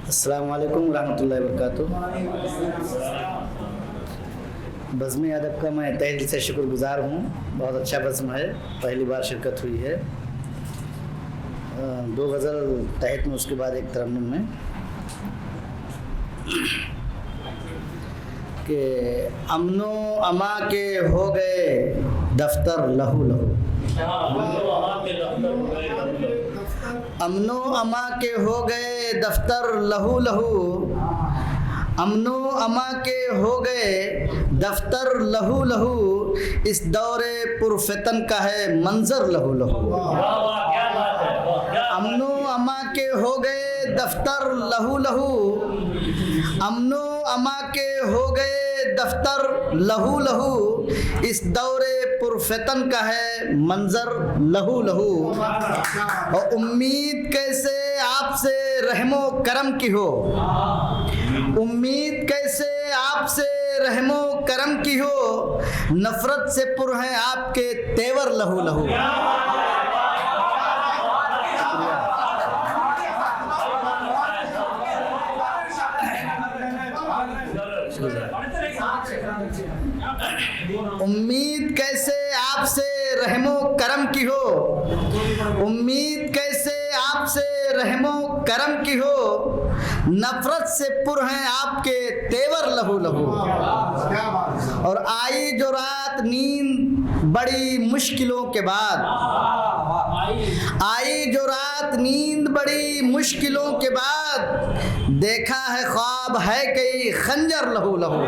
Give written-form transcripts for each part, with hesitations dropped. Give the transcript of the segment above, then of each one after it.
अस्सलाम वालेकुम रहमतुल्लाहि वबरकातुह। बज़्म अदब का मैं तहे दिल से शुक्रगुज़ार हूँ। बहुत अच्छा बज़्म है, पहली बार शिरकत हुई है। दो गज़ल तहत में, उसके बाद एक तरन्नुम में कि अमनो अमा के हो गए दफ्तर लहू लहू, अमनो अमा के हो गए दफ्तर लहू लहू, अमनो अमा के हो गए दफ्तर लहू लहू, इस दौरे पुरफितन का है मंजर लहू लहू। अमनो अमा के हो गए दफ्तर लहू लहू, अमनो अमा के हो गए दफ्तर लहू लहू, इस दौरे पुरफितन का है मंजर लहू लहू। और उम्मीद कैसे आपसे रहमो करम की हो, उम्मीद कैसे आपसे रहमो करम की हो, नफरत से पुर हैं आपके तेवर लहू लहू। उम्मीद कैसे आपसे रहमो करम की हो, उम्मीद कैसे आपसे रहमो करम की हो, नफरत से पुर हैं आपके तेवर लहू लहू। और आई जो रात नींद बड़ी मुश्किलों के बाद, आई जो रात नींद बड़ी मुश्किलों के बाद, देखा है ख्वाब है कई खंजर लहू लहू।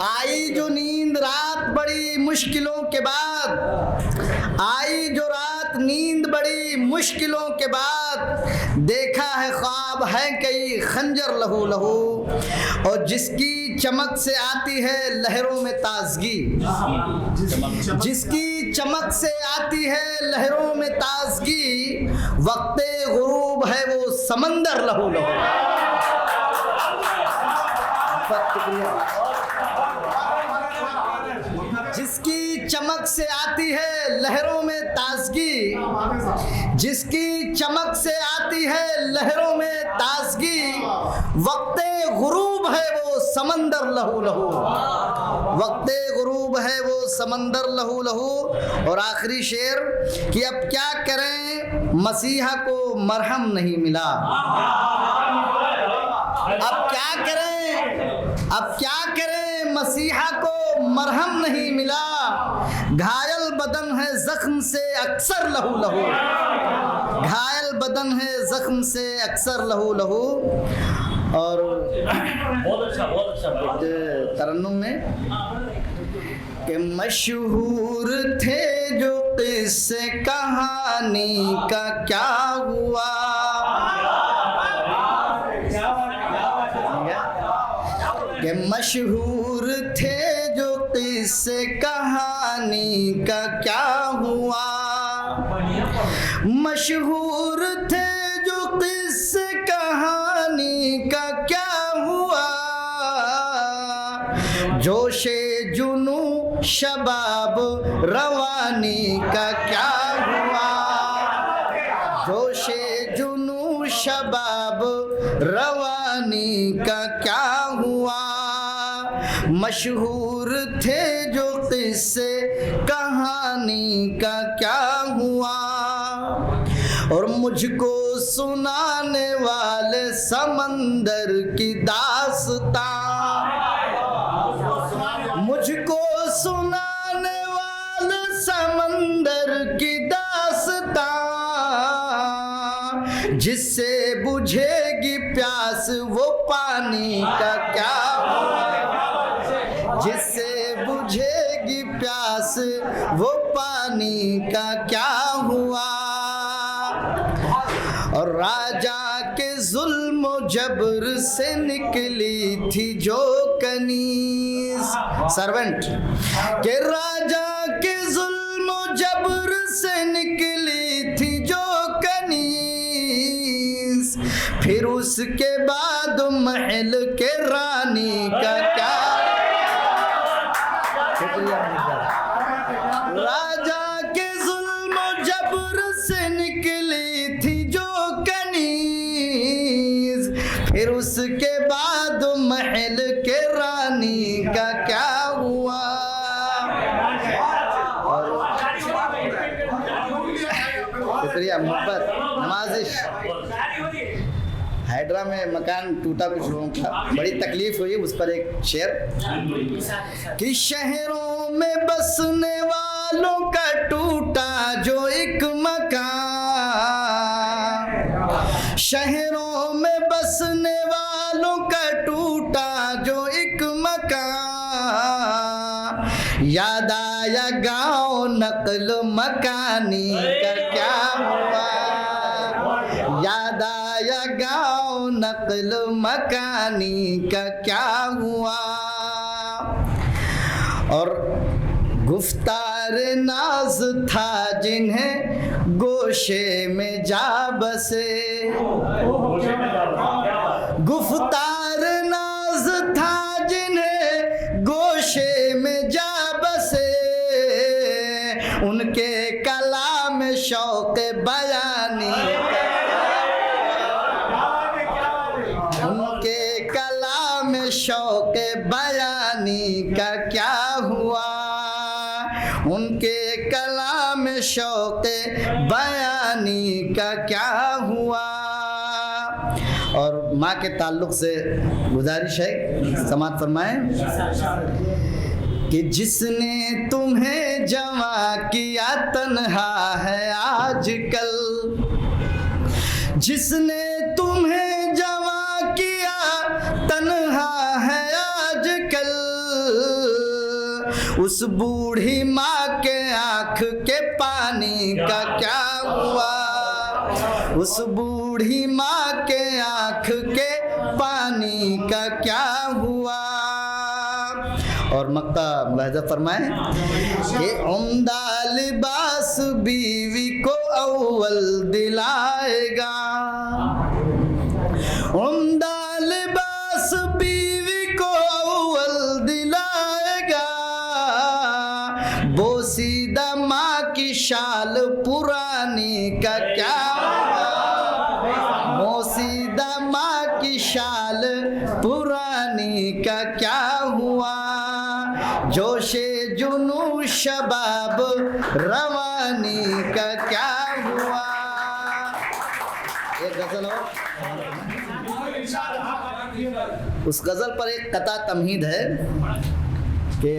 आई जो नींद रात बड़ी मुश्किलों के बाद, आई जो रात नींद बड़ी मुश्किलों के बाद, देखा है ख्वाब है कई खंजर लहू लहू। और जिसकी चमक से आती है लहरों में ताजगी, जिसकी चमक से आती है लहरों में ताजगी, वक्ते गुरूब है वो समंदर लहू लहू। जिसकी चमक से आती है लहरों में ताजगी, जिसकी चमक से आती है लहरों में ताजगी, वक्ते गुरूब है वो समंदर लहू लहू, वक्ते गुरूब है वो समंदर लहू लहू। और आखिरी शेर कि अब क्या करें मसीहा को मरहम नहीं मिला, अब क्या करें, अब क्या करें मसीहा को मरहम नहीं मिला, घायल बदन है जख्म से अक्सर लहू लहू, घायल बदन है जख्म से अक्सर लहू लहू। और बहुत अच्छा तरन्नुम में कि मशहूर थे जो किस्से कहानी का क्या हुआ, कि मशहूर थे जो किस्से कहानी का क्या हुआ, मशहूर थे जो किस्से कहानी का क्या हुआ, जोशे जुनू शबाब रवानी का क्या हुआ, जोशे जुनू शबाब रवानी का क्या हुआ, मशहूर थे जो किस्से कहानी का क्या हुआ। और मुझको सुनाने वाले समंदर की दास्तां, मुझको सुनाने वाले समंदर की दास्तां, जिससे बुझेगी प्यास वो पानी का क्या हुआ, जिससे बुझेगी प्यास वो पानी का क्या हुआ। और राजा के जुल्म जबर से निकली थी जो कनीज, सर्वेंट के राजा के जुल्म जबर से निकली थी जो कनीज, फिर उसके बाद महल के रानी का क्या, राजा के जुल्म जबर से निकली थी जो कनीज, फिर उसके बाद महल के रानी का क्या हुआ। शुक्रिया मोहब्बत नवाजिश। हैदरा में मकान टूटा कुछ लोगों का, बड़ी तकलीफ हुई, उस पर एक शेर कि शहरों में बसने वालों का टूटा जो एक मकान, शहरों में बसने वालों का टूटा जो एक मकान, याद आया गाँव नक्ल मकानी का क्या हुआ, याद आया गाँव नक्ल मकानी का क्या हुआ। और गुफ्तार नाज था जिन्हें गोशे में जा बसे, गुफ्तार नाज था जिन्हें गोशे में जा बसे, उनके कलाम शौक बयानी, उनके कलाम शौक बयानी का क्या हुआ, उनके कलाम शौक बयानी का क्या हुआ। और माँ के ताल्लुक़ से गुजारिश है, समाअत फरमाएं कि जिसने तुम्हें जवां किया तन्हा है आजकल, जिसने तुम्हें जवां किया तन्हा है आजकल, उस बूढ़ी माँ के आँख के पानी का क्या हुआ, उस बूढ़ी माँ के आँख के पानी का क्या हुआ। और मक्ता मुलाहिजा फरमाएं कि उम्दा लिबास बीवी को अव्वल दिलाएगा, उम्दा लिबास बीवी को अव्वल दिलाएगा, बोसीदा माँ की शाल पुरानी का क्या हुआ, बोसीदा माँ की शाल पुरानी का क्या हुआ। जोशे जुनू शबाब रवानी का क्या हुआ। एक गजल हो, उस गजल पर एक कता तमहीद है कि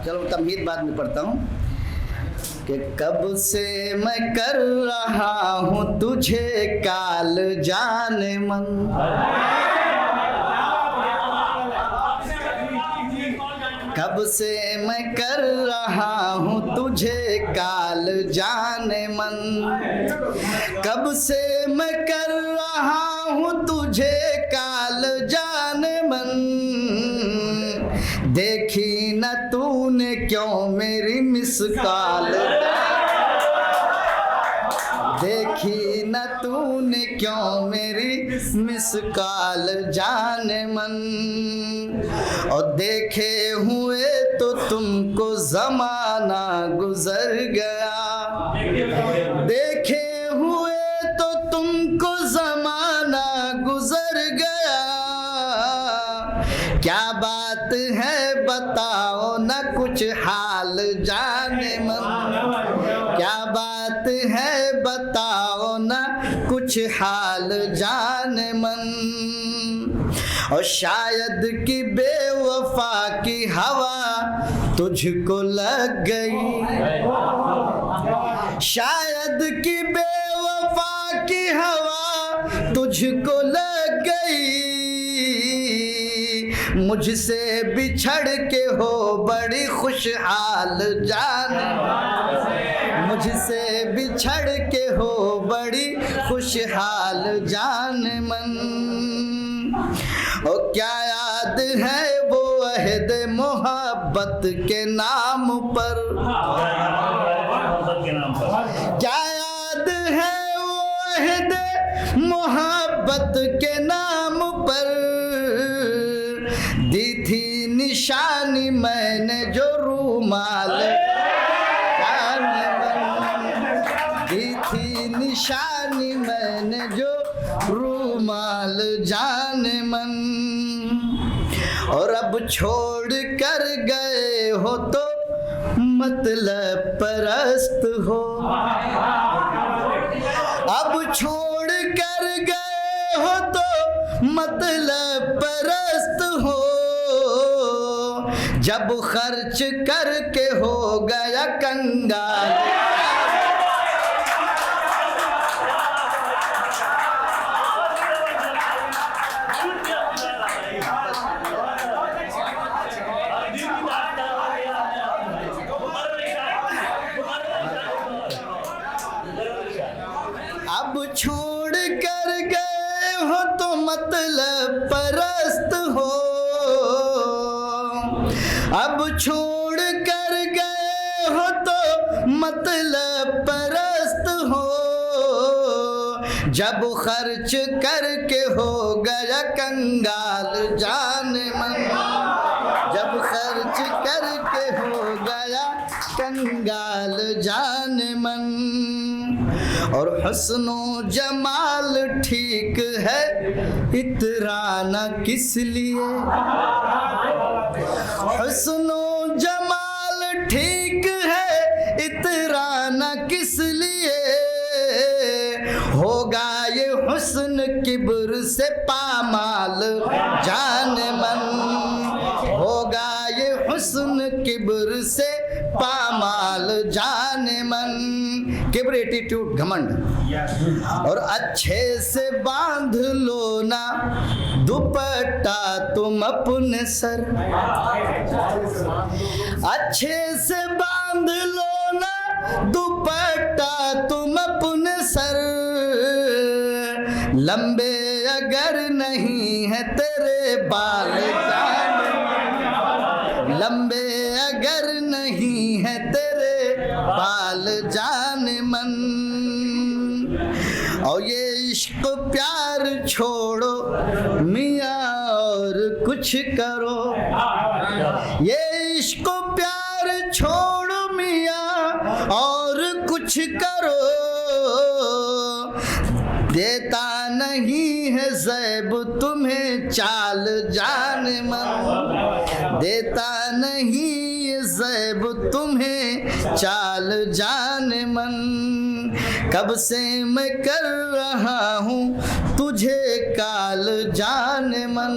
चलो तमहीद बाद में पढ़ता हूँ कि कब से मैं कर रहा हूँ तुझे काल जाने मन, कब से मैं कर रहा हूँ तुझे काल जाने मन, कब से मैं कर रहा हूँ तुझे काल जाने मन, देखी न तूने क्यों मेरी मिसकाल, देखी न तूने क्यों मेरी मिसकाल जाने मन, और देखे हुए तो तुमको जमाना गुजर गया, देखे हुए तो तुमको जमाना गुजर गया, क्या बात है बताओ न कुछ हाल जाने मन, क्या बात है बताओ न कुछ हाल जाने मन। और शायद कि बेवफा की हवा तुझको लग गई, शायद कि बेवफा की हवा तुझको लग गई, मुझसे बिछड़ के हो बड़ी खुशहाल जान, मुझसे बिछड़ के हो बड़ी खुशहाल जान मन। और क्या याद है वो अहद मोहब्बत के नाम पर, क्या याद है वो अहद मोहब्बत के नाम पर, निशानी मैंने जो रूमाल जाने मन, दी थी निशानी मैंने जो रूमाल जाने मन। और अब छोड़ कर गए हो तो मतलब परस्त हो, अब छोड़ कर गए हो तो मतलब परस्त हो, जब खर्च करके हो गया कंगाल। अब छोड़ कर गए हो तो मतलब परस्त हो, अब छोड़ कर गए हो तो मतलब परस्त हो, जब खर्च करके हो गया कंगाल जाने मन, जब खर्च करके हो गया कंगाल जाने मन। और हुस्नो जमाल ठीक है इतराना किस लिए, हुस्नो जमाल ठीक है इतराना किस लिए, होगा ये हुस्न किब्र से पामाल जाने मन, होगा ये हुस्न किब्र से पामाल जाने मन। किब्र एटीट्यूड घमंड। और अच्छे से बांध लो ना दुपट्टा तुम अपने सर, अच्छे से बांध लो ना दुपट्टा तुम अपने सर, लंबे अगर नहीं है तेरे बाल जाने, लंबे अगर नहीं है तेरे बाल जाने मन। और ये इश्क प्यार छोड़ो मियाँ और कुछ करो, ये इश्क प्यार छोड़ो मियाँ और कुछ करो, देता नहीं है ज़ैब तुम्हें चाल जाने मन, देता नहीं है ज़ैब तुम्हें चाल जाने मन। कब से मैं कर रहा हूँ तुझे काल जाने मन।